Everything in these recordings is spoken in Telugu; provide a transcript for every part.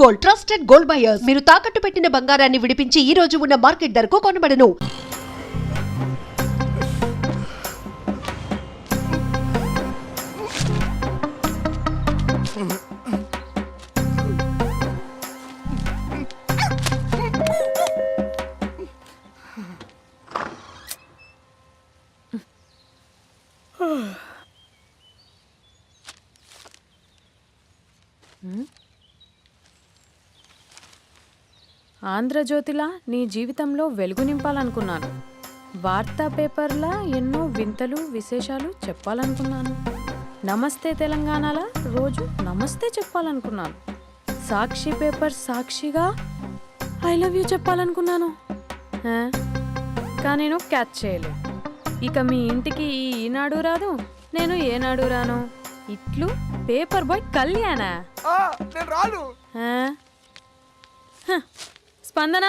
Gold, trusted gold buyers. మీరు తాకట్టు పెట్టిన బంగారాన్ని విడిపించి ఈ రోజు ఉన్న మార్కెట్ ధరకు కొనబడను. ఆంధ్రజ్యోతిలా నీ జీవితంలో వెలుగు నింపాలనుకున్నాను. వార్తా పేపర్లా ఎన్నో వింతలు విశేషాలు చెప్పాలనుకున్నాను. నమస్తే తెలంగాణలా రోజు నమస్తే చెప్పాలనుకున్నాను. సాక్షి పేపర్ సాక్షిగా ఐ లవ్ యూ చెప్పాలనుకున్నాను. కానీ నేను క్యాచ్ చేయలేదు. ఇక మీ ఇంటికి ఈనాడు రాదు, నేను ఏనాడు రాను. ఇట్లు పేపర్ బాయ్ కళ్యాణా? స్పందన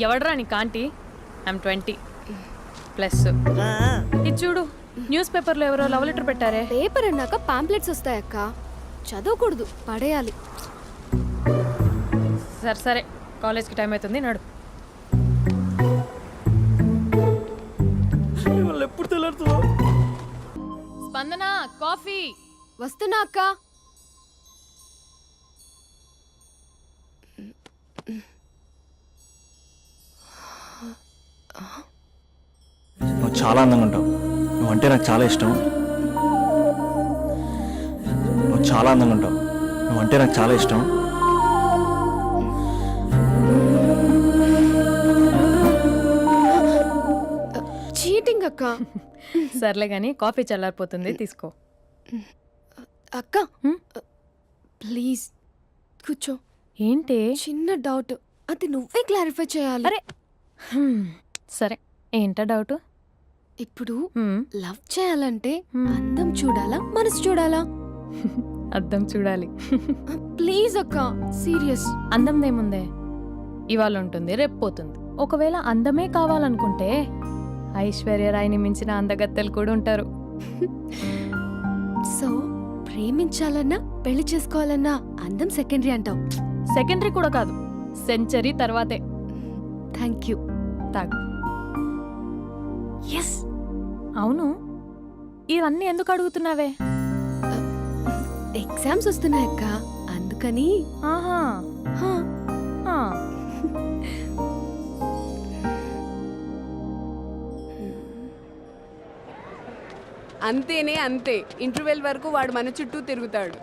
ఎవడరా నీకు ఆంటీ? ఐమ్ 20+. ఇది చూడు, న్యూస్ పేపర్లో ఎవరో లవ్ లెటర్ పెట్టారే. పేపర్ అన్నాక పాంప్లెట్స్ వస్తాయక్క, చదవకూడదు, పడేయాలి. సరే సరే, కాలేజ్కి టైం అవుతుంది, నడు. ఎప్పుడు తెల్లారుతుందో. స్పందన, కాఫీ. వస్తున్నా అక్క. నువ్వు చాలా అందంగా ఉంటావు. నువ్వంటే నాకు చాలా ఇష్టం. నువ్వు చాలా అందంగా ఉంటావు. నువ్వంటే నాకు చాలా ఇష్టం. చీటింగ్ అక్క. సర్లే కానీ కాఫీ చల్లారిపోతుంది, తీసుకో. అక్క ప్లీజ్ కూర్చో. ఏంటి? చిన్న డౌట్, అది నువ్వే క్లారిఫై చేయాలి. అరే సరే, ఏంటా డౌట్? ఇప్పుడు లవ్ చేయాలంటే అందం చూడాలా, మనసు చూడాలా? అద్దం చూడాలి. ప్లీజ్ అక్క, సీరియస్. అందందేముందే, ఇవాళ ఉంటుంది, రేపు పోతుంది. ఒకవేళ అందమే కావాలనుకుంటే ఐశ్వర్యరాయ్ని మించిన అందగత్తెలు కూడా ఉంటారు. సో ప్రేమించాలన్నా పెళ్లి చేసుకోవాలన్నా అందం సెకండరీ అంటావు? సెకండరీ కూడా కాదు, సెంచరీ తర్వాతే. Thank you. తాగు. ఎస్. అవును, ఇవన్నీ ఎందుకు అడుగుతున్నావే? ఎగ్జామ్స్ వస్తున్నాయక్క, అందుకని. ఆహా. అంతేనే అంతే. ఇంటర్వెల్ వరకు వాడు మన చుట్టూ తిరుగుతాడు.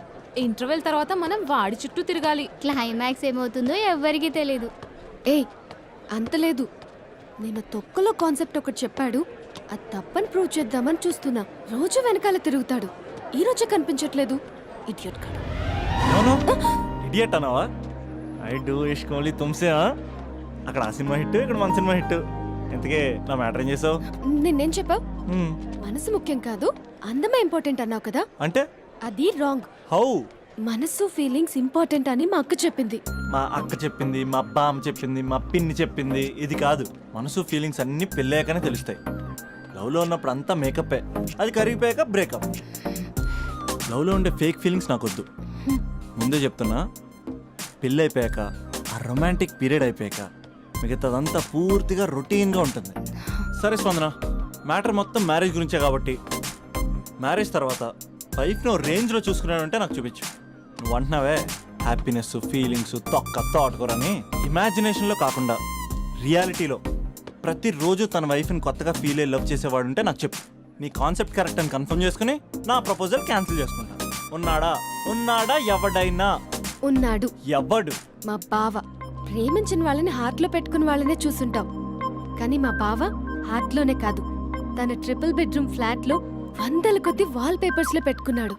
ఇంటర్వెల్ తర్వాత మనం వాడి చుట్టూ తిరగాలి. క్లైమాక్స్ ఏమవుతుందో ఎవ్వరికీ తెలీదు. ఏయ్ అంత లేదు, నేను తొక్కలో కాన్సెప్ట్ ఒకటి చెప్పాడు, అది తప్పని ప్రూవ్ చేద్దామని చూస్తున్నా. రోజు వెనకాల తిరుగుతాడు, ఈ రోజే కనిపించట్లేదు. ఇడియట్ కాడు. ఇడియట్ అన్నావా? ఐ డూ ఇష్క్ ఓన్లీ తుమ్సే. అక్కడ ఆ సినిమా హిట్, ఇక్కడ మన సినిమా హిట్. ఇంతకే నా మ్యాటర్ ఏం చేసావు? నిన్నేం చెప్పావు? మనసు ముఖ్యం కాదు, అందమే ఇంపార్టెంట్ అన్నావు కదా. అంటే అది రాంగ్. హౌ? మనసు ఫీలింగ్స్ ఇంపార్టెంట్ అని మా అక్క చెప్పింది. మా అక్క చెప్పింది, మా బామ్మ చెప్పింది, మా పిన్ని చెప్పింది. ఇది కాదు, మనసు ఫీలింగ్స్ అన్ని పెళ్ళాకనే తెలుస్తాయి. లవ్లో ఉన్నప్పుడు అంతా మేకప్పే, అది కరిగిపోయాక బ్రేకప్. లవ్లో ఉండే ఫేక్ ఫీలింగ్స్ నాకొద్దు. ముందే చెప్తున్నా, పెళ్ళి అయిపోయాక, ఆ రొమాంటిక్ పీరియడ్ అయిపోయాక మిగతాదంతా పూర్తిగా రొటీన్గా ఉంటుంది. సరే స్పందన, మ్యాటర్ మొత్తం మ్యారేజ్ గురించే కాబట్టి మ్యారేజ్ తర్వాత వైఫ్ను రేంజ్లో చూసుకున్నాడంటే నాకు చూపించు. నువ్వు అంటున్నావే హ్యాపీనెస్ ఫీలింగ్స్ తోటకూరని ఇమాజినేషన్లో కాకుండా రియాలిటీలో ప్రతిరోజు తన వైఫ్ని కొత్తగా ఫీల్ అయ్యి లవ్ చేసేవాడు ఉంటే నాకు చెప్పు. నీ కాన్సెప్ట్ కరెక్ట్ అని కన్ఫర్మ్ చేసుకుని నా ప్రపోజల్ క్యాన్సిల్ చేసుకుంటా. ఉన్నాడా ఎవడైనా? ఉన్నాడు. ఎవడు? మా బావ. ప్రేమించిన వాళ్ళని హార్ట్లో పెట్టుకున్న వాళ్ళనే చూసుంటాం, కానీ మా బావ హార్ట్లోనే కాదు, తన ట్రిపుల్ బెడ్రూమ్ ఫ్లాట్లో వందల కొద్ది వాల్ పేపర్స్ లో పెట్టుకున్నాడు.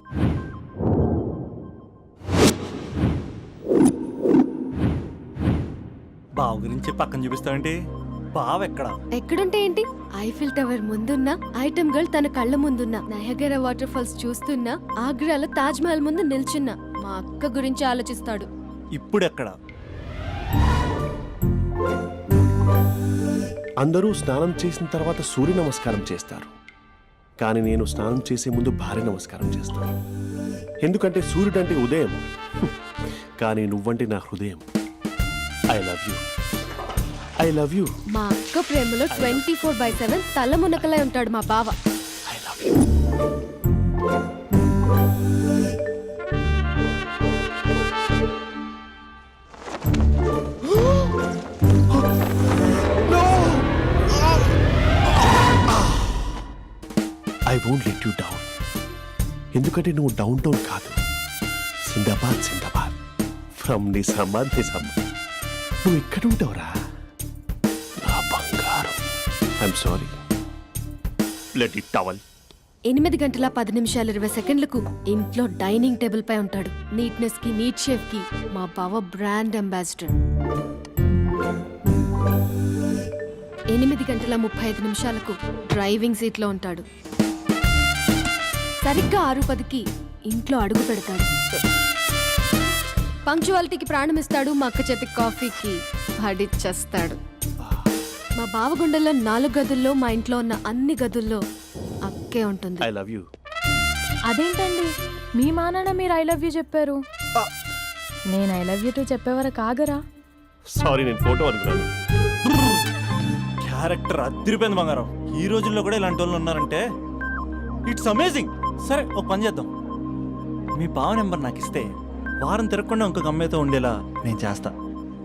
బావ గురించి పక్కన చూపిస్తావేంటి? బావ ఎక్కడ? ఎక్కడుంటే ఏంటి? ఐఫిల్ టవర్ ముందున్న ఐటమ్ గర్ల్ తన కళ్ళ ముందున్న నయగరా వాటర్ ఫాల్స్ చూస్తున్నా, ఆగ్రాలో తాజ్ మహల్ ముందు నిల్చున్నా మా అక్క గురించి ఆలోచిస్తాడు. ఇప్పుడు ఎక్కడ? అందరూ స్నానం చేసిన తర్వాత సూర్య నమస్కారం చేస్తారు, కానీ నేను స్నానం చేసే ముందు భార్య నమస్కారం చేస్తాను. ఎందుకంటే సూర్యుడు అంటే ఉదయం, కానీ నువ్వంటే నా హృదయం. I love you, I love you. మా అక్క ప్రేమలో 24/7 తల మునకలై ఉంటాడు మా బావ. I love you. I won't let you down. ఎందుకంటే నువ్వు డౌన్ టౌన్ కాదు, జిందాబాద్ ఫ్రమ్ నిజామాబాద్. నువ్వు ఇక్కడ ఉంటావురా నా బంగారం. I'm sorry, let it towel. 8:10:20 ఇంట్లో డైనింగ్ టేబుల్ పై ఉంటాడు. నీట్నెస్ కి, నీట్ షేఫ్ కి మా బావ బ్రాండ్ అంబాసిడర్. 8:35 డ్రైవింగ్ సీట్ లో ఉంటాడు. సరిగ్గా 6:10 ఇంట్లో అడుగు పెడతాడు. పంక్చువాలిటీకి ప్రాణం ఇస్తాడు. మా అక్క చేతి కాఫీకి పడిచ్చేస్తాడు. మా బావ గుండెల్లో 4 గదుల్లో, మా ఇంట్లో ఉన్న అన్ని గదుల్లో అక్కే ఉంటుంది. I love you. అదేంటండి మీ మానాన్న మీరు ఐ లవ్ యూ చెప్పారు, నేను ఐ లవ్ యూ టు చెప్పేవరకు ఆగరా? సారీ, నేను ఫోటో అనుకున్నాను. క్యారెక్టర్ అదిరిపోయింది బంగారం. ఈ రోజుల్లో కూడా ఇలాంటి వాళ్ళు ఉన్నారంటే ఇట్స్ అమేజింగ్. సరే, ఒక పని చేద్దాం. మీ బావ నెంబర్ నాకు ఇస్తే వారం తిరగకుండా ఇంకొక అమ్మాయితో ఉండేలా నేను చేస్తా.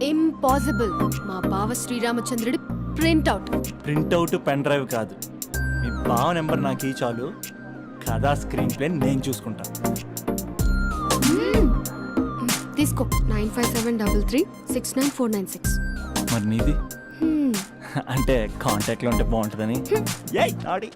ఇంపాసిబుల్. మా బావ శ్రీరామచంద్రుడి ప్రింట్అవుట్ పెన్ డ్రైవ్ కాదు, మీ బావ నెంబర్ నాకు ఈ చాలు. కథా స్క్రీన్ ప్లే నేను చూసుకుంటా. తీసుకో. 9573369496. మరి నీది? అంటే కాంటాక్ట్లో ఉంటే బాగుంటుందని. ఏయ్ ఆడి.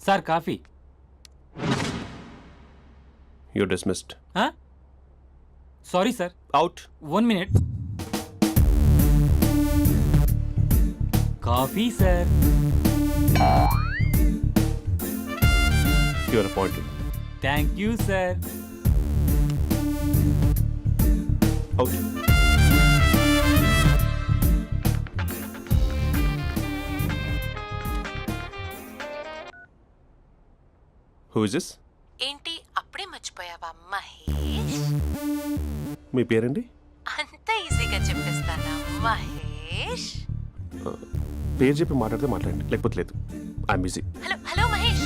Sir coffee. You dismissed. Sorry sir. Out. 1 minute. Coffee sir. Your appointed. Thank you sir. Out. Who is this? ఏంటి అప్పుడే మర్చిపోయావా మహేష్? మీ పేరండి? అంత ఈజీగా చెప్పేస్తానా మహేష్? పేరు చెప్పి మాట్లాడితే మాట్లాడండి, లేకపోతే లేదు. I'm busy. Hello hello Mahesh.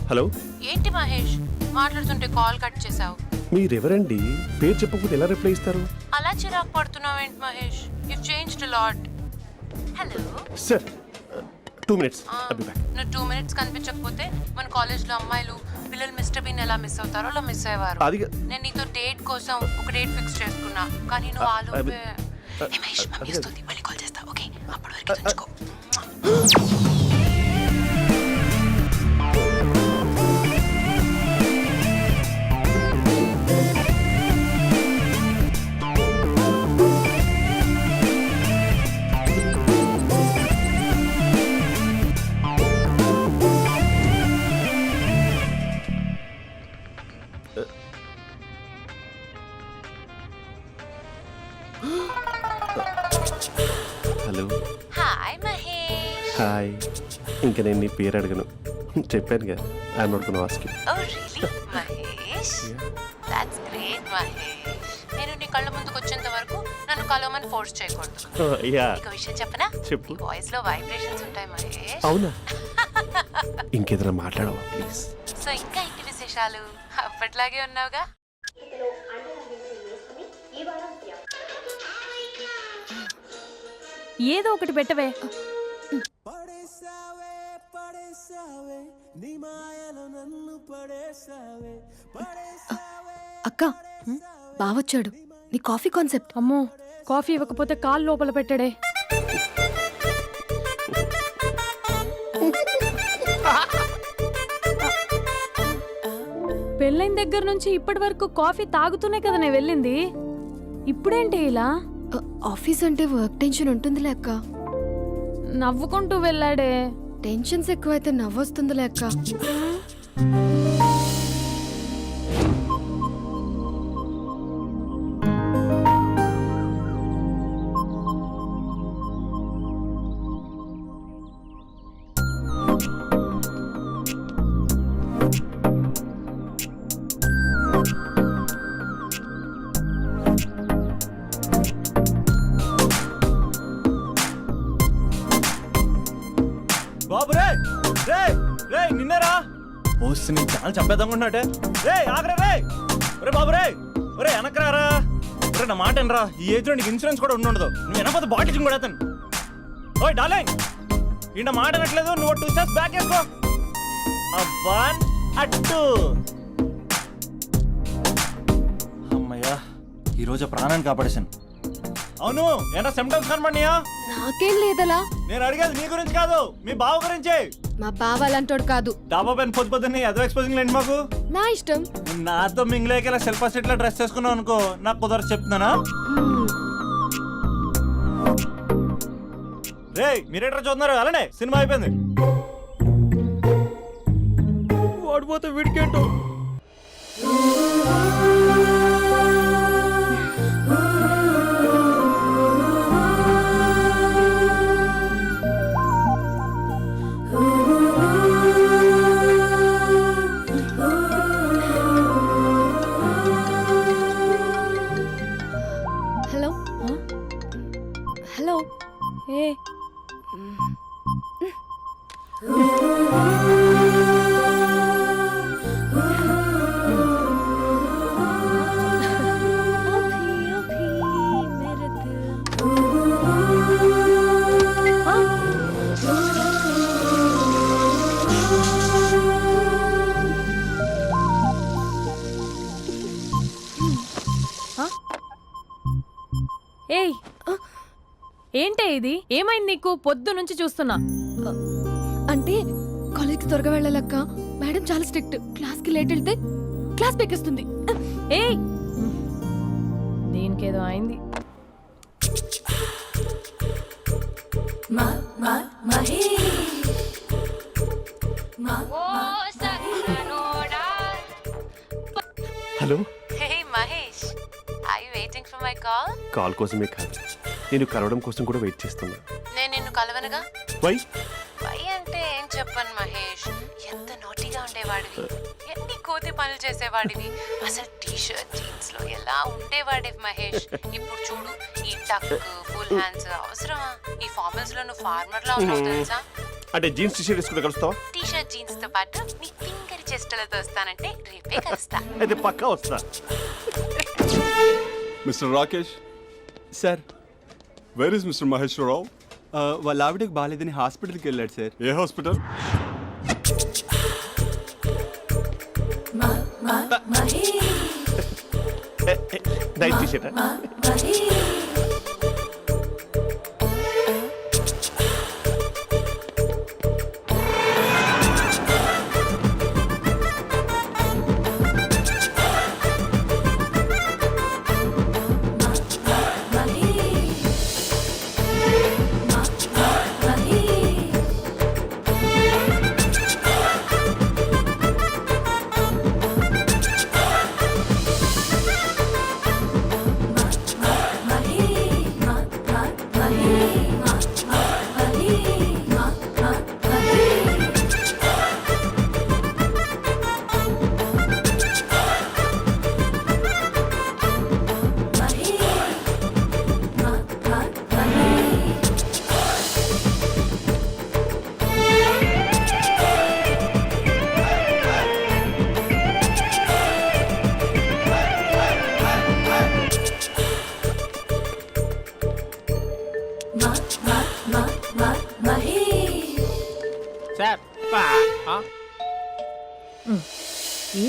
Hello. ఏంటి మహేష్ మాట్లాడుతుంటే కాల్ కట్ చేసావు? మీరెవరండి? పేరు చెప్పకపోతే ఎలా రిప్లై ఇస్తారు? అలా చిరాకు పడుతున్నావేంటి Mahesh? You changed lot. Hello sir, 2 minutes. I'll be back. నువ్వు 2 minutes కనిపించకపోతే మన కాలేజ్లో అమ్మాయిలు పిల్లలు మిస్టర్ బీన్ ఎలా మిస్ అవుతారో అలా మిస్ అయ్యేవారు. నేను నీతో డేట్ కోసం ఒక డేట్ ఫిక్స్ చేసుకున్నా, కానీ నువ్వు ఆలోపే. మహేష్ మమ్మీ వస్తుంది, మళ్ళీ కాల్ చేస్తా. ఓకే, అప్పటి వరకు తుంచుకో. Hello hi Mahesh. హాయ్. ఇంకా నేను నీ పేరు అడగను, చెప్పానుగా I not gonna ask you. Oh really Mahesh? That's great Mahesh. నేను నీ కళ్ళ ముందుకు వచ్చేంత వరకు నన్ను కలవమని ఫోర్స్ చేయకూడదు. యా నీకు విషయం చెప్పనా? చెప్పు. నీ వాయిస్ లో వైబ్రేషన్స్ ఉంటాయి మహేష్. అవునా? ఇంకేదైనా మాట్లాడవా ప్లీజ్? సో ఇంకా ఇంటి విశేషాలు అప్పట్లాగే ఉన్నావుగా? ఏదో ఒకటి పెట్టవే. అక్క బావొచ్చాడు. నీ కాఫీ కాన్సెప్ట్. అమ్మో, కాఫీ ఇవ్వకపోతే కాలు లోపల పెట్టడే. పెళ్ళైన దగ్గర నుంచి ఇప్పటి వరకు కాఫీ తాగుతూనే కదా నేను వెళ్ళింది. ఇప్పుడేంటి ఇలా? ఆఫీస్ అంటే వర్క్ టెన్షన్ ఉంటుందిలే అక్క. నవ్వుకుంటూ వెళ్ళాడే. టెన్షన్స్ ఎక్కువైతే నవ్వొస్తుందిలే అక్క. బాబు రే రే రే నిన్నేరా పోస్ట్ నీ ఛానల్ చంపేద్దామనుకుంటున్నాటే. రే ఆగరా రే. ఒరే బాబు రే, ఒరే వెనకరారా. ఒరే నా మాట అనరా, ఈ ఏజ్ లో నీకు ఇన్సూరెన్స్ కూడా ఉండదు. నువ్వు వెనకపోతే బాటిల్ కూడా అతను. ఓయ్ డార్లింగ్, ఈ నా మాట అనట్లేదు. నువ్వు 2 స్టెప్స్ బ్యాక్ వేసుకో. వన్ అట్టు. అమ్మయ్యా, ఈ రోజు ప్రాణాన్ని కాపాడేశాను. అవును, ఏనా సిమ్టమ్స్ కనబడినాయా? నాకేం లేదలా. నేను అడిగేది నీ గురించి కాదు, మీ బావ గురించి. మా బావ అలాంటోడు కాదు. డాబా పైన పొద్దున్నే ఎదో ఎక్స్పోజింగ్ లేండి మాకు. నా ఇష్టం. నాతో మింగిలేక శిల్పా సెట్ లో డ్రెస్ చేసుకున్నావు అనుకో, నాకు కుదరదు చెప్తున్నానా? రే మీరేట్రా చూస్తున్నారు? అలానే సినిమా అయిపోయింది. వాడిపోతే వీడికేంటో. Hello hello. ఏ ఏయ్, ఏంటే ఇది? ఏమైంది నీకు? పొద్దు నుంచి చూస్తున్నా. అంటే కాలేజ్కి త్వరగా వెళ్ళాలక్క. మేడం చాలా స్ట్రిక్ట్. క్లాస్కి లేట్ వెళ్తే క్లాస్ పెక్కిస్తుంది. ఏయ్, దీనికేదో అయింది. Hello. Hey Mahesh, are you waiting for my call? Call కోసమే కాదు, నేను కలవడం కోసం కూడా వెయిట్ చేస్తున్నా. నేను నిన్ను కలవనుగా. వై? వై అంటే ఏం చెప్పను మహేష్. ఎంత నోటీగా ఉండేవాడివి, ఎన్ని కోతి పనులు చేసేవాడివి. అసలు టీ షర్ట్ జీన్స్ లో ఎలా ఉండేవాడివి మహేష్. ఇప్పుడు చూడు, ఈ టక్ ఫుల్ హ్యాండ్స్ అవసరమా? ఈ ఫార్మల్స్ లో నువ్వు ఫార్మర్ లా ఉన్నావు తెలుసా? అంటే జీన్స్ టీ షర్ట్ వేసుకుంటే కలుస్తావా? టీ షర్ట్ జీన్స్ తో పాటు నీ ఫింగర్ చెస్టలతో వస్తానంటే రేపే కలుస్తా. అయితే పక్కా వస్తా. Mister Rakesh, sir, where is mister Maheswararao? వాళ్ళ ఆవిడకి బాగాలేదని హాస్పిటల్కి వెళ్ళాడు సార్. ఏ హాస్పిటల్? Night T shirt.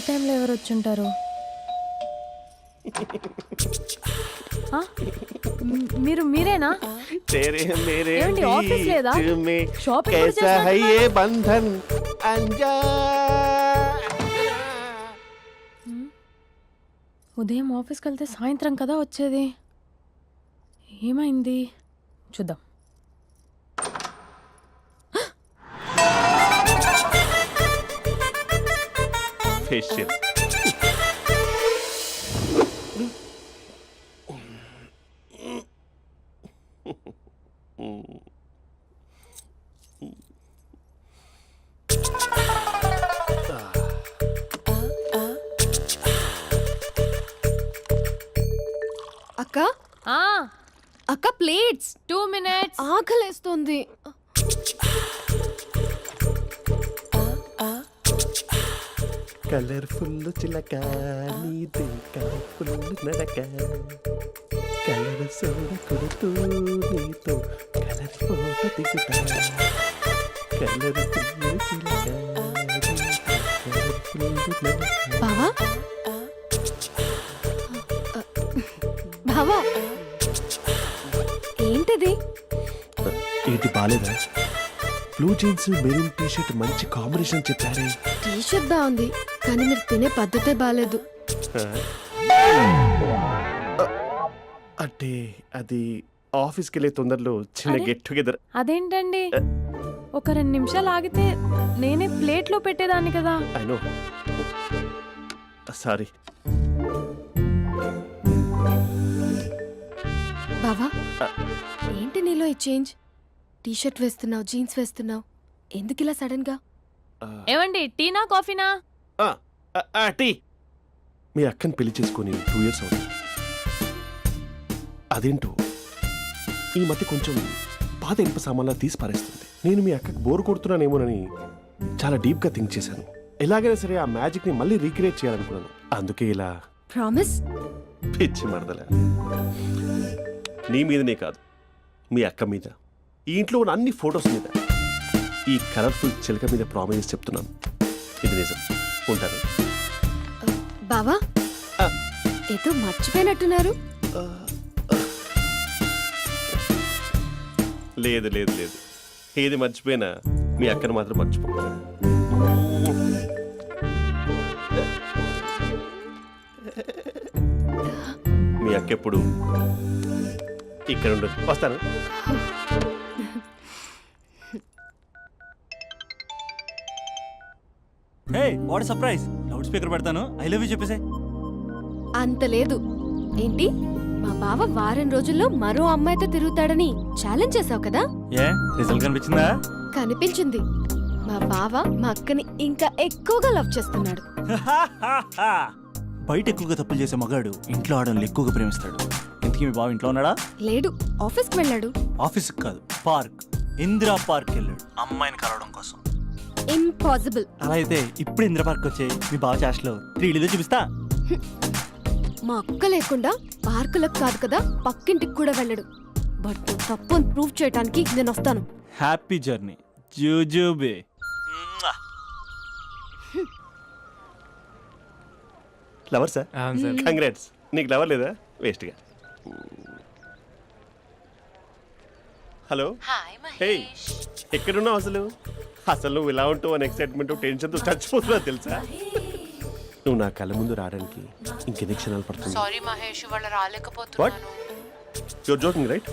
టైంలో ఎవరు వచ్చుంటారు? ఆ? మీరేనా? ఏమండి, ఆఫీస్ లేదా? షాపింగ్ కూడా చేస్తున్నారు? ఉదయం ఆఫీస్కి వెళ్తే సాయంత్రం కదా వచ్చేది. ఏమైంది చూద్దాం. ఫేషియల్ అక్క ఆ, అక్క ప్లేట్స్ 2 minutes. ఆకలేస్తోంది. కలర్ఫుల్ చిలక నీదే కలర్ఫుల్ నడక కలర్ సోడ కొడుతూ నీతో కలర్ ఫోటో దిగుతా కలర్ఫుల్ చిలక బావా బావా ఏంటిది? ఏంటి బాలేదా? Blue jeans maroon T shirt మంచి కాంబినేషన్ చెప్పారే. టీ షర్ట్ బాగుంది కానీ మీరు తినే పద్ధతే బాగాలేదు. అంటే అది ఆఫీస్కి వెళ్ళే తొందరలో చిన్న అరే? Get together. అదేంటండి, ఒక 2 నిమిషాలు ఆగితే నేనే ప్లేట్లో పెట్టేదాన్ని కదా. I know, sorry. బావా ఏంటి నీలో ఈ చేంజ్? టీ షర్ట్ వేస్తున్నావు, జీన్స్ వేస్తున్నావు, ఎందుకు ఇలా సడన్ గా? ఏమండి, టీనా కాఫీనా? టీ. మీ అక్కని పెళ్లి చేసుకొని 2 years అవుతుంది. అదేంటో ఈ మధ్య కొంచెం పాత ఇనుప సామాన్లా తీసి పారేస్తుంది. నేను మీ అక్కకి బోర్ కొడుతున్నానేమోనని చాలా డీప్గా థింక్ చేశాను. ఎలాగైనా సరే ఆ మ్యాజిక్ని మళ్ళీ రీక్రియేట్ చేయాలనుకున్నాను. అందుకే ఇలా. ప్రామిస్? పిచ్చి మరదల, నీ మీదనే కాదు, మీ అక్క మీద, ఈ ఇంట్లో ఉన్న అన్ని ఫొటోస్ మీద, ఈ కలర్ఫుల్ చిలక మీద ప్రామిస్ చెప్తున్నాను. ఇది నిజం. ఉంటాను. బావా ఏదో మర్చిపోయినట్టున్నారు. లేదు లేదు లేదు, ఏది మర్చిపోయినా మీ అక్కను మాత్రం మర్చిపో. మీ అక్క ఎప్పుడు ఇక్కడ ఉండదు. వస్తాను. Hey what surprise. Loud speaker పెడతాను, ఐ లవ్ యూ చెప్పేసే. అంత లేదు. ఏంటి, మా బావ వారం రోజుల్లో మరో అమ్మాయితో తిరుగుతాడని ఛాలెంజ్ చేసావు కదా? ఏ రిజల్ట్ కనిపించిందా? కనిపించింది. మా బావ మా అక్కని ఇంకా ఎక్కువగా లవ్ చేస్తున్నాడు. బయట ఎక్కువగా తప్పులు చేసే మగాడు ఇంట్లో ఆడవాళ్ళు ఎక్కువగా ప్రేమిస్తాడు. ఇంతకీ మీ బావ ఇంట్లో ఉన్నాడా? లేడు, ఆఫీస్కి వెళ్ళాడు. ఆఫీస్కి కాదు, పార్క్, ఇందిరా పార్క్ వెళ్ళాడు అమ్మాయిని కలవడం కోసం. ఇంపాసిబుల్. అలా అయితే ఇప్పుడు ఇందిరా పార్క్ వచ్చే మీ బావ చాష్లో 3Dలో చూపిస్తా. మా అక్క లేకుండా పార్కులకు కాదు కదా, పక్కింటికి కూడా వెళ్ళడు. బట్ తప్పు ప్రూవ్ చేయడానికి నేను వస్తాను. హ్యాపీ జర్నీ జూజూబే. Lover sir? కంగ్రాట్స్. నీకు లవర్ లేదా? వేస్ట్గా. హలో. Hi hey, Mahesh. ఎక్కడున్నావు అసలు? అసలు నువ్వు ఇలా ఉంటావు అని ఎక్సైట్మెంట్ టెన్షన్తో చచ్చిపోతున్నా తెలుసా? నువ్వు నా కళ్ళ ముందు రావడానికి ఇంకెన్ని క్షణాలు పడుతుంది? సారీ మహేష్, ఇవాళ రాలేకపోతున్నాను. Your joking right?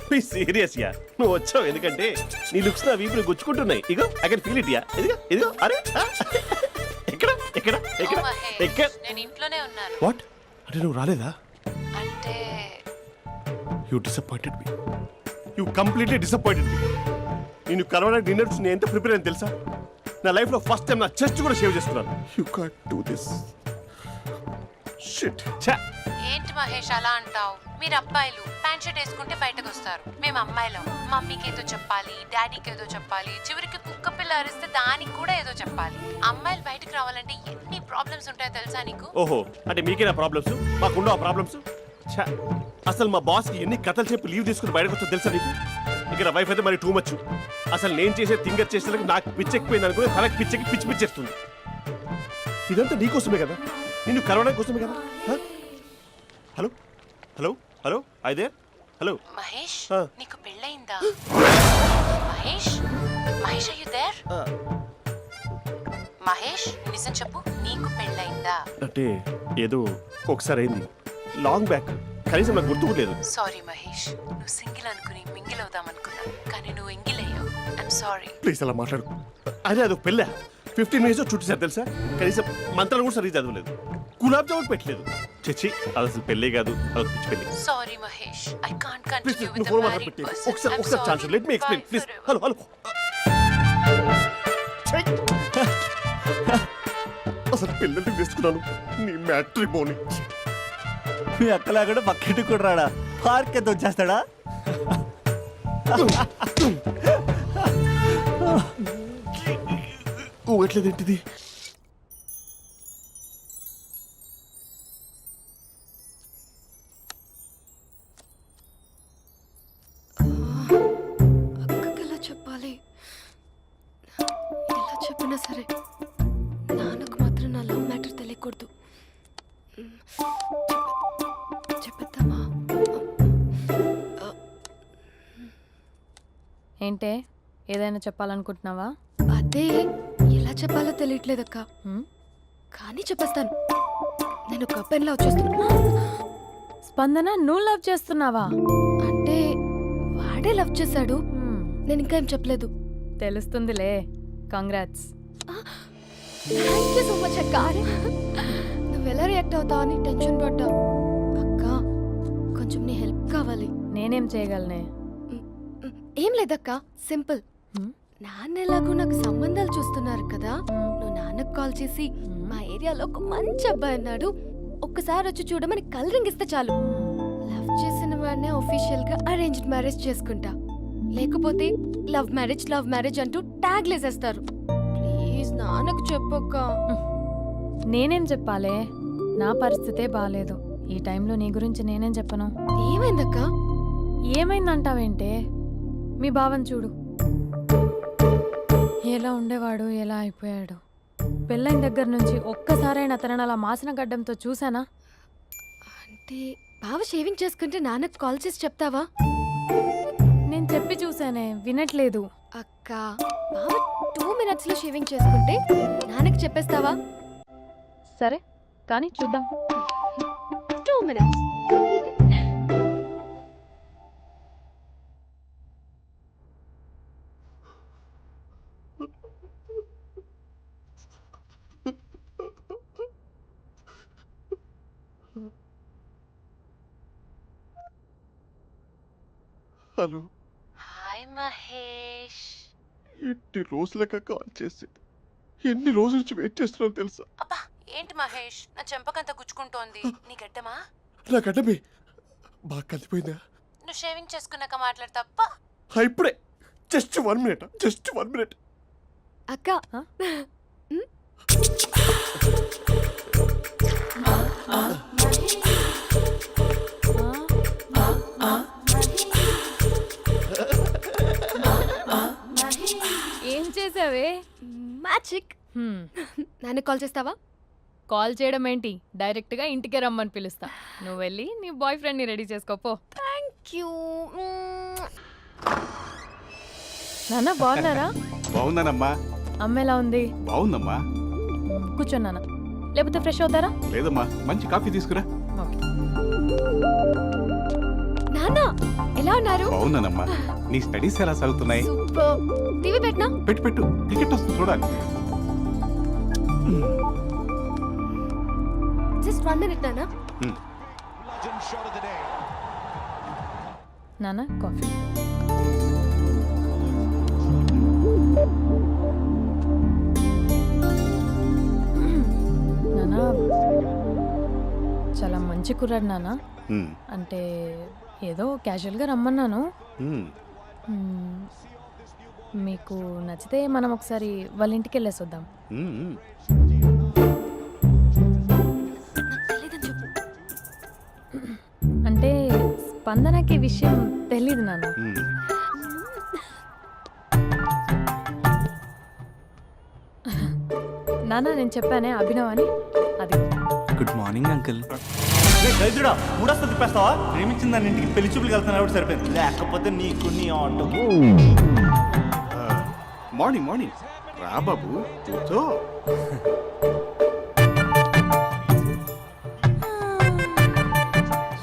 Please serious యా. నువ్వు వచ్చావు ఎందుకంటే నీ లుక్స్ నా వీపుని గుచ్చుకుంటున్నాయి. ఇగో ఐ కెన్ ఫీల్ ఇట్ యా. ఇదిగో ఇదిగో. అరే ఎక్కడ ఎక్కడ ఎక్కడ ఓ మహేష్, ఎక్కడ? నేను ఇంట్లోనే ఉన్నాను. వాట్ అంటే నువ్వు రాలేదా? అంటే you disappointed me. You completely disappointed me. నేను కలవడానికి డిన్నర్స్ నేను ఎంత ప్రిపేర్ అని తెలుసా? నా లైఫ్లో ఫస్ట్ టైం నా చెస్ట్ కూడా సేవ్ చేస్తున్నాను. You can't do this. Shit. ఛా. ఏంటి మహేష్ అలా అంటావు? మీరు అబ్బాయిలు ప్యాంట్ షర్ట్ వేసుకుంటే బయటకు వస్తారు. మేము అమ్మాయిలం, మమ్మీకి ఏదో చెప్పాలి, డాడీకి ఏదో చెప్పాలి, చివరికి కుక్క పిల్ల అరిస్తే దానికి కూడా ఏదో చెప్పాలి. అమ్మాయిలు బయటకు రావాలంటే ఎన్ని ప్రాబ్లమ్స్ ఉంటాయో తెలుసా నీకు? ఓహో, అంటే మీకేనా ప్రాబ్లమ్స్? మాకుండా ఆ ప్రాబ్లమ్స్? ఛా. అసలు మా బాస్కి ఎన్ని కథలు చెప్పి లీవ్ తీసుకుని బయటకు వచ్చా తెలుసా నీకు? ఇక్కడ వైఫ్ అయితే మరి టూ మచ్. అసలు నేను చేసే థింగర్ చేసేందుకు నాకు పిచ్చెక్కిపోయింది అనుకుని తనకి పిచ్చెక్కి పిచ్చి పిచ్చేస్తుంది. ఇదంతా నీకోసమే కదా, నిన్ను కరోనా కోసమే కదా. హలో హలో హలో అయితే హలో. మహేష్ ఆ. నీకు పెళ్ళయిందా? Mahesh Mahesh are you there? మహేష్ నిజం చెప్పు, నీకు పెళ్ళయిందా? అంటే ఏదో ఒకసారి అయింది, లాంగ్ బ్యాక్, కనీసం నాకు గుర్తుకు లేదు. సారీ మహేష్, నువ్వు సింగిల్ అనుకుని మింగిల్ అవుదాం అనుకున్నా, కానీ నువ్వు ఎంగిల్ అయ్యావు. I'm sorry. ప్లీజ్ అలా మాట్లాడుకో. అదే అదొక పెళ్ళ 15 మినిట్స్ చుట్టేసారు తెలుసా, కనీసం మంత్రాలు కూడా సరిగ్గా చదవలేదు, గులాబ్ జామున్ పెట్టలేదు. చచ్చి అది అసలు పెళ్ళే కాదు, అదొక పిచ్చి పెళ్ళి. Sorry Mahesh, I can't please continue నువ్వు విత్ ఫోన్ ద మాట్లాడి మ్యారీడ్ పెట్టి పర్సన్. ఒకసారి chance let me explain please. Hello hello. అసలు పెళ్ళి తీసుకున్నాను నీ మ్యాట్రీ బోని. మీ అక్కలా కూడా పక్కింటి కూడా రాడా, పార్క్ ఎంత వచ్చేస్తాడా? ఎట్లేదేంటిది? అక్కకి ఎలా చెప్పాలి? ఎలా చెప్పినా సరే నాన్నకు మాత్రం నా లవ్ మ్యాటర్ తెలియకూడదు. చెప్పేద్దామా? ఏంటే ఏదైనా చెప్పాలనుకుంటున్నావా? అదే ఎలా చెప్పాలో తెలియట్లేదక్క, హ్మ్? కానీ చెప్పేస్తాను. నేను ఒక అబ్బాయిలా వచ్చేస్తున్నా. స్పందన నువ్వు లవ్ చేస్తున్నావా? అంటే వాడే లవ్ చేశాడు, హ్మ్, నేను ఇంకా ఏం చెప్పలేదు. తెలుస్తుందిలే. Congrats. Thank you so much అక్క. నువ్వు ఎలా రియాక్ట్ అవుతావు అని టెన్షన్ పడ్డా. అక్క కొంచెం నీ హెల్ప్ కావాలి. నేనేం చేయగలనే? ఏం లేదక్క, సింపుల్. హ్మ్? నాన్న ఎలాగో నాకు సంబంధాలు చూస్తున్నారు కదా, నువ్వు నాన్నకు కాల్ చేసి మా ఏరియాలో ఒక మంచి అబ్బాయి అన్నాడు, ఒక్కసారి వచ్చి చూడమని కలరింగ్ ఇస్తే చాలు. లవ్ చేసిన వాడినే ఒఫీషియల్ గా అరేంజ్డ్ మ్యారేజ్ చేసుకుంటా, లేకపోతే లవ్ మ్యారేజ్ అంటూ ట్యాగ్ లేసేస్తారు. ప్లీజ్ నాన్నకు చెప్పక్క. నేనేం చెప్పాలే? నా పరిస్థితే బాలేదు. ఈ టైంలో నీ గురించి నేనేం చెప్పను? ఏమైందక్క? ఏమైందంటావేంటే? మీ భావం చూడు, ఎలా ఉండేవాడు, ఎలా అయిపోయాడు. పెళ్ళైన దగ్గర నుంచి ఒక్కసారైనా తనని అలా మాసిన గడ్డంతో చూసానా? అంటే బావ షేవింగ్ చేసుకుంటే నాన్నకు కాల్ చేసి చెప్తావా? నేను చెప్పి చూసానే, వినట్లేదు. అక్క బావ 2 minutes లో షేవింగ్ చేసుకుంటే నాన్నకి చెప్పేస్తావా? సరే కానీ చూద్దాం. 2 minutes. హలో. హాయ్ మహేష్. ఎన్ని రోజులక కాల్ చేసి, ఎన్ని రోజుల నుంచి వెయిట్ చేస్తున్నాను తెలుసా? అబ్బా ఏంటి మహేష్, నా చెంపకంత గుచ్చుకుంటోంది. నీ గడ్డమా? నా గడ్డమే బాగా కలిపోయిందా? నువ్వు షేవింగ్ చేసుకున్నాక మాట్లాడతాప్పా. ఇప్పుడే జస్ట్ 1 minute. అక్క ఏం చేసావే? మ్యాజిక్. నాన్న కాల్ చేస్తావా? కాల్ చేయడం ఏంటి, డైరెక్ట్గా ఇంటికే రమ్మని పిలుస్తా. నువ్వు వెళ్ళి నీ బాయ్ ఫ్రెండ్ని రెడీ చేసుకోపో. Thank you. నాన్న బాగున్నారా? బాగున్నానమ్మా. అమ్మ ఎలా ఉంది? బాగుందమ్మా. కూర్చోన్నానా, లేకపోతే ఫ్రెష్ అవుతారా? లేదమ్మా, మంచి కాఫీ తీసుకురా. ఓకే. నాన్న ఎలా ఉన్నారు? బాగున్నానమ్మా. నీ స్టడీస్ ఎలా సాగుతున్నాయి? సూపర్. టీవీ పెట్టనా? పెట్టు టికెట్ వస్తుంది చూడాలి. జస్ట్ 1 minute నాన్న. నాన్న కాఫీ. నాన్న చాలా మంచి కుర్రాడు నాన్న. అంటే ఏదో క్యాజువల్గా రమ్మన్నాను. మీకు నచ్చితే మనం ఒకసారి వాళ్ళ ఇంటికి వెళ్ళేసి వద్దాం. నాకు తెలీదని చెప్పు. అంటే స్పందనకి విషయం తెలీదు నాన్న. నాన్న నేను చెప్పానే అభినవ్ అని అది గుడ్ మార్నింగ్ అంకుల్. దరిద్రుడా మూడొస్తా తిప్పేస్తావా? ప్రేమించిన దాని ఇంటికి పెళ్లి చూపులు వెళ్తున్నా కూడా సరిపోయింది, లేకపోతే నీకు నీ ఆటోకి. మార్నింగ్ మార్నింగ్ రా బాబు కూర్చో.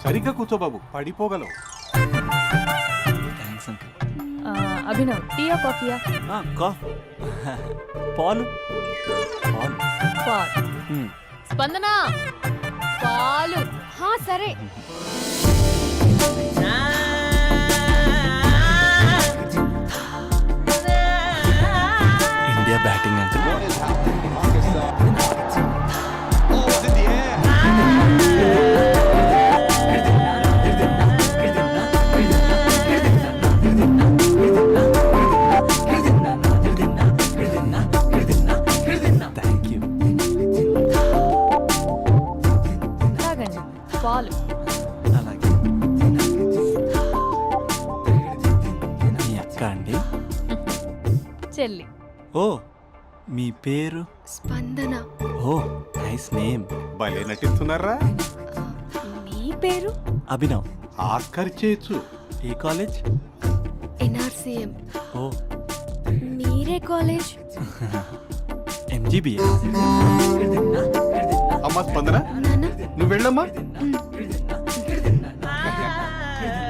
సరిగ్గా కూర్చో బాబు, పడిపోగలవు. Thanks uncle. అభినవ్ టీయా కాఫీయా? పాలు పాలు. పాల్. స్పందన పాలు. హా సరే. India batting uncle. Thank you. తాగండి పాలు. అలాగే. మీ అక్క అండి? చెల్లి. ఓ మీ పేరు? స్పందన. ఓ నైస్ నేమ్. భలే నటిస్తున్నారా? నీ పేరు? అభినవ్. ఆస్కార్ చేయొచ్చు. ఏ కాలేజ్? ఎన్ఆర్సీఎం. ఓ మీరే కాలేజ్? ఎంజీబీఏ. అమ్మా స్పందన, నాన్న. నువ్వు వెళ్ళమ్మా.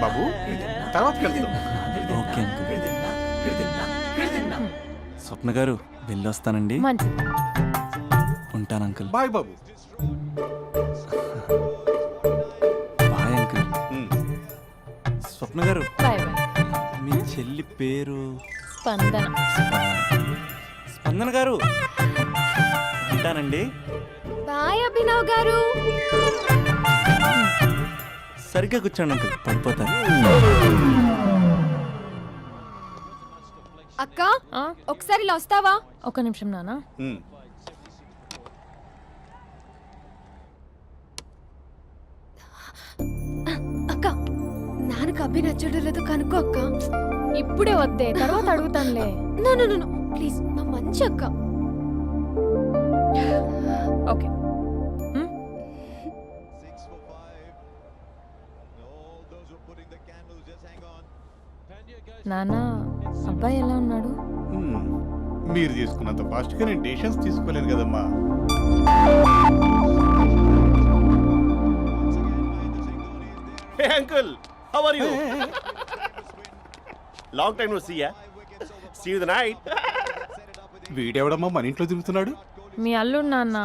బాబు తర్వాత వెళ్తాం. Okay uncle. స్వప్న గారు వెళ్ళొస్తానండి. మంచిది. ఉంటాను అంకుల్. బాయ్ బాబు. Bye uncle. స్వప్న గారు బాయ్ బాయ్. మీ చెల్లి పేరు? స్పందన. స్పందన గారు ఉంటానండి. బాయ్ అభినవ్ గారు. సరిగ్గా కూర్చోండి అంకుల్, పడిపోతారు. అక్క ఒకసారి ఇలా వస్తావా? ఒక నిమిషం నాన్న. అక్క నాన్నకు అభి నచ్చడం లేదో కనుక్కో అక్క. ఇప్పుడే వద్దే, తర్వాత అడుగుతానులే. నో ప్లీజ్, నా మంచి అక్క. ఓకే. నాన్న అబ్బాయి ఎలా ఉన్నాడు? మీరు తీసుకున్నంత ఫాస్ట్ గా నేను డెసిషన్స్ తీసుకోలేను కదమ్మా. Hey uncle, how are you? Long time no see ya. See you the night. వీడెవడమ్మా మన ఇంట్లో తిరుగుతున్నాడు? మీ అల్లుడు నాన్న.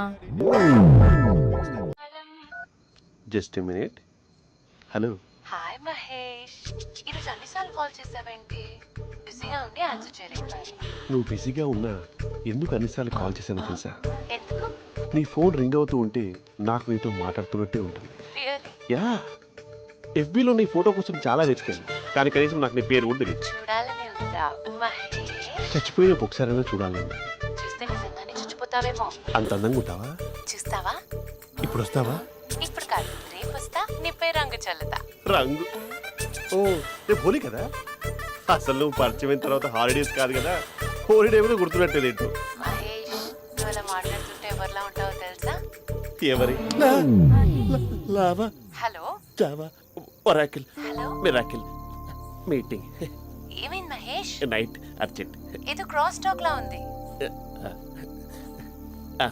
Just a minute. Hello. Hi Mahesh, ఈరోజు అన్నిసార్లు కాల్ చేసావేంటి? బిజీగా ఉండి ఆన్సర్ చేయలేదు. నువ్వు బిజీగా ఉన్నా ఎందుకు అన్నిసార్లు కాల్ చేశానో తెలుసా? ఎందుకు? నీ ఫోన్ రింగ్ అవుతూ ఉంటే నాకు నీతో మాట్లాడుతున్నట్టే ఉంటుంది. రియల్లీ? యా, ఎఫ్బీలో నీ ఫోటో కోసం చాలా వెతికాను, కానీ కనీసం నాకు నీ పేరు కూడా తెలియదు. చూడాలని ఉందా మహేష్? చచ్చిపోయిన ఒకసారైనా చూడాలని. చూస్తే నిజంగానే చచ్చిపోతావేమో. అంత అందంగా ఉంటావా? చూస్తావా? ఇప్పుడు వస్తావా? ఇప్పుడు కాదు, రేపు వస్తా, నీపై రంగు చల్లుతా. రంగు? ఓ రేపు హోలీ కదా. అసలు నువ్వు పరిచయం అయిన తర్వాత హాలిడేస్ కాదు కదా, హోలిడే కూడా గుర్తుపెట్టేది ఏంటో. మహేష్, నువ్వు అలా మాట్లాడుతుంటే ఎవరిలా ఉంటావో తెలుసా? ఎవరి? Lava, hello Java, Oracle, hello, miracle, meeting, ఏమైంది మహేష్? Night, urgent. ఏదో క్రాస్ టాక్ లా ఉంది.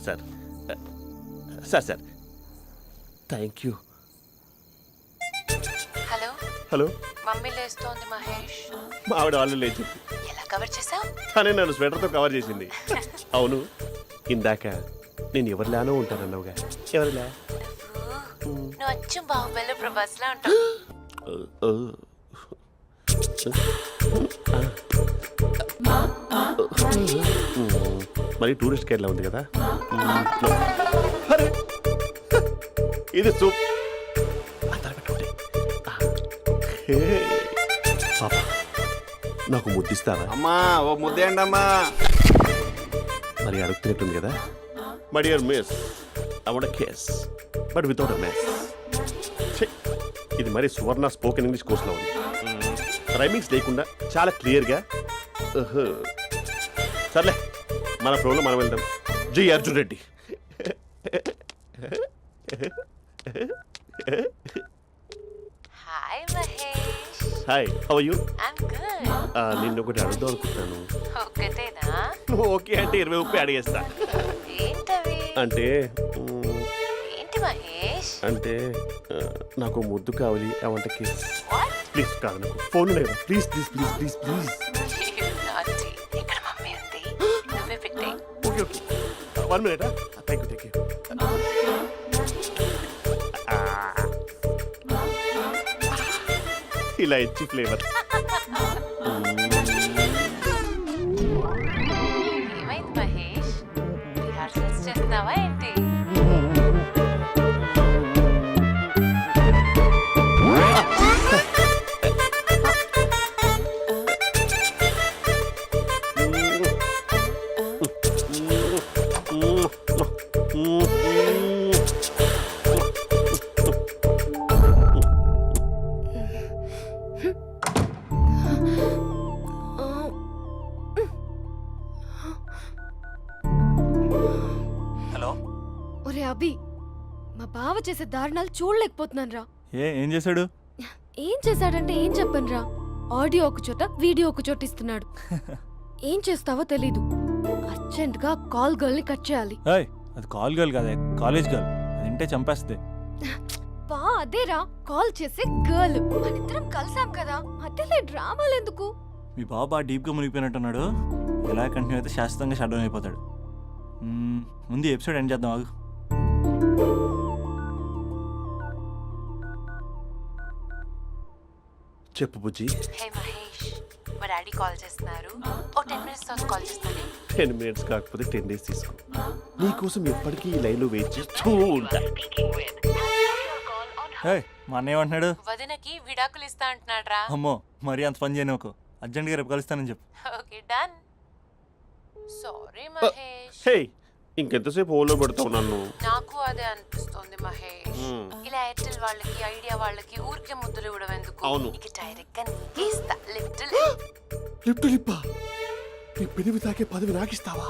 Sir sir sir thank you. Hello hello, mummy లేస్తోంది మహేష్. మా ఆవిడ వాళ్ళు లేచి ఎలా కవర్ చేసావు? తనే నన్ను స్వెటర్తో కవర్ చేసింది. అవును, ఇందాక నేను ఎవరిలానో ఉంటానన్నావుగా, ఎవరిలా? నువ్వు అచ్చం బాహుబలి ప్రభాస్ లా ఉంటావు. మరి టూరిస్ట్ గైడ్లా ఉంది కదా. అరే, ఇది సూప్. పాపా, నాకు ముద్దిస్తావా? అమ్మా ఓ ముద్దేయండి అమ్మా. మరి అడుగుతున్నట్టుంది కదా. My dear miss, I want kiss but without a miss. ఇది మరి సువర్ణ స్పోకెన్ ఇంగ్లీష్ కోర్సులో ఉంది. రైమింగ్స్ లేకుండా చాలా క్లియర్గా. సర్లే, మన ఫ్లోలో మనం వెళ్దాం. జై Arjun Reddy. Hi Mahesh. Hi, how you? I'm good. నిన్ను ఒకటి అడుగుదాం అనుకుంటున్నాను. ఒక్కటేనా? ఓకే అంటే 20 రూపాయలు అడిగేస్తా. ఏంటవి? అంటే ఏంటి మహేష్? అంటే నాకు ముద్దు కావాలి. అవంటకి What? ప్లీజ్ కాదు, నాకు ఫోన్ లేదు. Please please please please please. You naughty. ఇక్కడ మమ్మీ ఉంది, నువ్వే పెట్టే. Okay okay, 1 minute. Thank you thank you. ఇలా ఇచ్చి ఫ్లేవర్. ఏమైంది మహేష్? రిహార్సల్స్ చేస్తున్నావా ఏంటి? హలో. ఒరే అభి, మా బావ చేసే దారుణాలు చూడలేకపోతున్నాను రా. ఏం చేశాడు? ఏం చేశాడంటే ఏం చెప్పను రా. ఆడియో ఒక చోట, వీడియో ఒక చోట ఇస్తున్నాడు. ఏం చేస్తావో తెలీదు. అర్జెంట్ గా కాల్ గర్ల్ ని కట్ చేయాలి. ఏయ్, అది కాల్ గర్ల్ కాదే, కాలేజ్ గర్ల్. అది వింటే చంపేస్తుంది. బా అదేరా, కాల్ చేసే గర్ల్. మనిద్దరం కలిసాం కదా, మధ్యలో డ్రామాలు ఎందుకు? మీ బాబా డీప్గా మునిగిపోయినట్టున్నాడు. ఎలా కంటిన్యూ అయితే శాశ్వతంగా షట్ డౌన్ అయిపోతాడు. ముందు ఎపిసోడ్ ఎండ్ చేద్దాం, ఆగు. చెప్పు బుజ్జి. హే మహేష్, మా డాడీ కాల్ చేస్తున్నారు. ఓ 10 minutes తర్వాత కాల్ చేస్తాను. 10 minutes కాకపోతే 10 days తీసుకో. నీకోసం ఎప్పటికీ ఈ లైన్లో వెయిట్ చేస్తూ ఉంటా. ఏయ్, మా అన్నయ్య ఏమంటున్నాడు? వదినకి విడాకులు ఇస్తా అంటున్నాడు రా. అమ్మో, మరీ అంత పని చేయను. ఒక అర్జెంట్గా రేపు కలుస్తానని చెప్పు. Okay done. సారీ మహేష్. హే, ఇంకెంతసేపు హోల్లో పెడతావు నన్ను? నాకు అదే అనిపిస్తుంది మహేష్. ఇలా ఎయిర్టెల్ వాళ్ళకి, ఐడియా వాళ్ళకి ఊరికే ముద్దులు ఇవ్వడం ఎందుకు? అవును. ఇక డైరెక్ట్ గా నీకే ఇస్తా. లిటిల్ లిప్టు లిప్పా, నీ పెదవి తాకే పదవి నాకిస్తావా?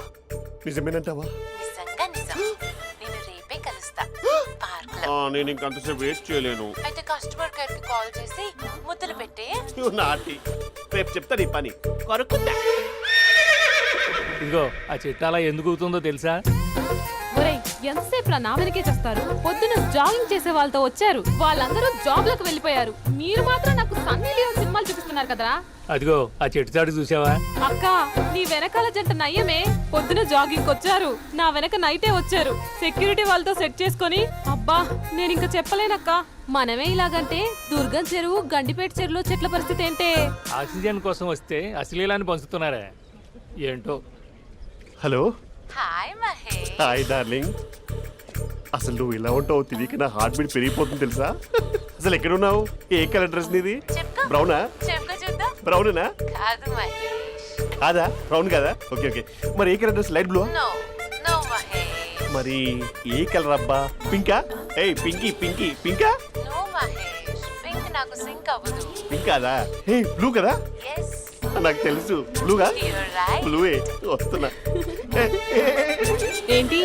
నిజమేనంటావా? నిజంగా నిజం. నేను రేపే కలుస్తా పార్క్ లో. నేను ఇంకంతసేపు వెయిట్ చేయలేను. అయితే కస్టమర్ కేర్ కి కాల్ చేసి ముద్దులు పెట్టే. నాటి రేపు చెప్తా నీ పని. కొరుకుంటా. ఇదిగో ఆ చెట్టు అలా ఎందుకు అవుతుందో తెలుసా? ఒరేయ్, ఎంతసేపు నా వెనకే చేస్తారు? పొద్దున జాగింగ్ చేసే వాళ్ళతో వచ్చారు, వాళ్ళందరూ జాబ్లకు వెళ్ళిపోయారు. మీరు మాత్రం నాకు సన్నీ లియోన్ సినిమాలు చూపిస్తున్నారు కదరా. అదిగో ఆ చెట్టు చాటు చూసావా? అక్క, నీ వెనకాల జంట నయ్యమే. పొద్దున జాగింగ్ వచ్చారు, నా వెనక నైటే వచ్చారు. సెక్యూరిటీ వాళ్ళతో సెట్ చేసుకొని, అబ్బా నేను ఇంకా చెప్పలేనక్క. మనమే ఇలాగంటే దుర్గం చెరువు, గండిపేట చెరువులో చెట్ల పరిస్థితి ఏంటే? ఆక్సిజన్ కోసం వస్తే అశ్లీలాన్ని పంచుతున్నారా ఏంటో. Hello. Hi Mahesh. Hi darling. అసలు నువ్వు ఇలా ఉంటావు తెలియక నా హార్ట్ బీట్ పెరిగిపోతుంది తెలుసా? అసలు ఎక్కడున్నావు? ఏ కలర్ డ్రెస్ నీది? చెప్పు. బ్రౌనా? చెప్పు చూద్దాం. బ్రౌనేనా? కాదు మహేష్. కాదా? బ్రౌన్ కదా? Okay okay. మరి ఏ colour dress? Light blue? No no Mahesh. మరి ఏ కలర్ అబ్బా? పింకా? ఏయ్ పింకీ పింకీ పింకా? నో మహేష్, పింక్ నాకు సింక్ అవ్వదు. పింక్ కాదా? ఏ బ్లూ కదా? ఎస్, నాకు తెలుసు. బ్లూగా? You're right. బ్లూవే వస్తున్నా. ఏంటి?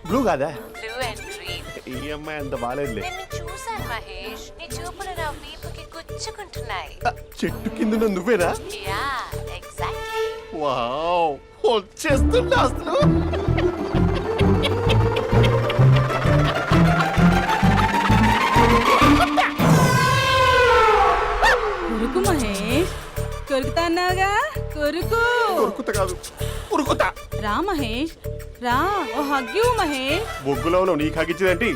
బ్లూ కాదా? Blue and green. ఈ అమ్మాయి అంత బాగాలేదులే. నిన్ను చూశాను మహేష్, నీ చూపులు నా వీపుకి గుచ్చుకుంటున్నాయి. చెట్టు కింద నువ్వేనా? Yeah, exactly. వావ్, వచ్చేస్తున్నా అసలు. కొరుకు మహేష్, కొరుకుతా అన్నావుగా, కొరుకు. ఉరుకుత కాదు, ఉరుకుతా. రా మహేష్, రా. ఓ హగ్గు మహేష్. బొగ్గులో ఉన్నావు, నీకు హగిచ్చేదేంటి?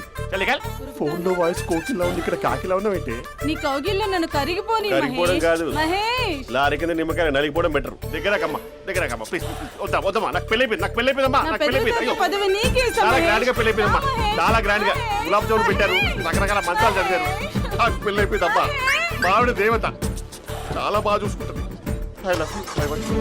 ఫోన్ లో వాయిస్ కోకిలా ఉంది, ఇక్కడ కాకిలా ఉన్నావేంటి? నీ కౌగిల్లో నన్ను కరిగిపోని కరిగిపోవడం మహేష్. కాదు. మహేష్, లారీ కింద నిమ్మకాయ నలిగిపోవడం బెటర్. దగ్గరకమ్మా, దగ్గరకమ్మా ప్లీజ్. వద్దా వద్దమ్మా, నాకు పెళ్ళైపోయింది, నాకు పెళ్ళైపోయిందమ్మా, నా నాకు పెళ్ళైపోయింది. అయ్యో, పదవి నీకే ఇస్తా చాలా మహేష్. గ్రాండ్ గా పెళ్ళైపోయిందమ్మా, చాలా గ్రాండ్ గా. గులాబ్ జామున్ పెట్టారు, రకరకాల మంచాలు చదివారు. నాకు పెళ్ళైపోయిందమ్మా. మావిడ దేవత, చాలా బాగా చూసుకుంటుంది. I love you.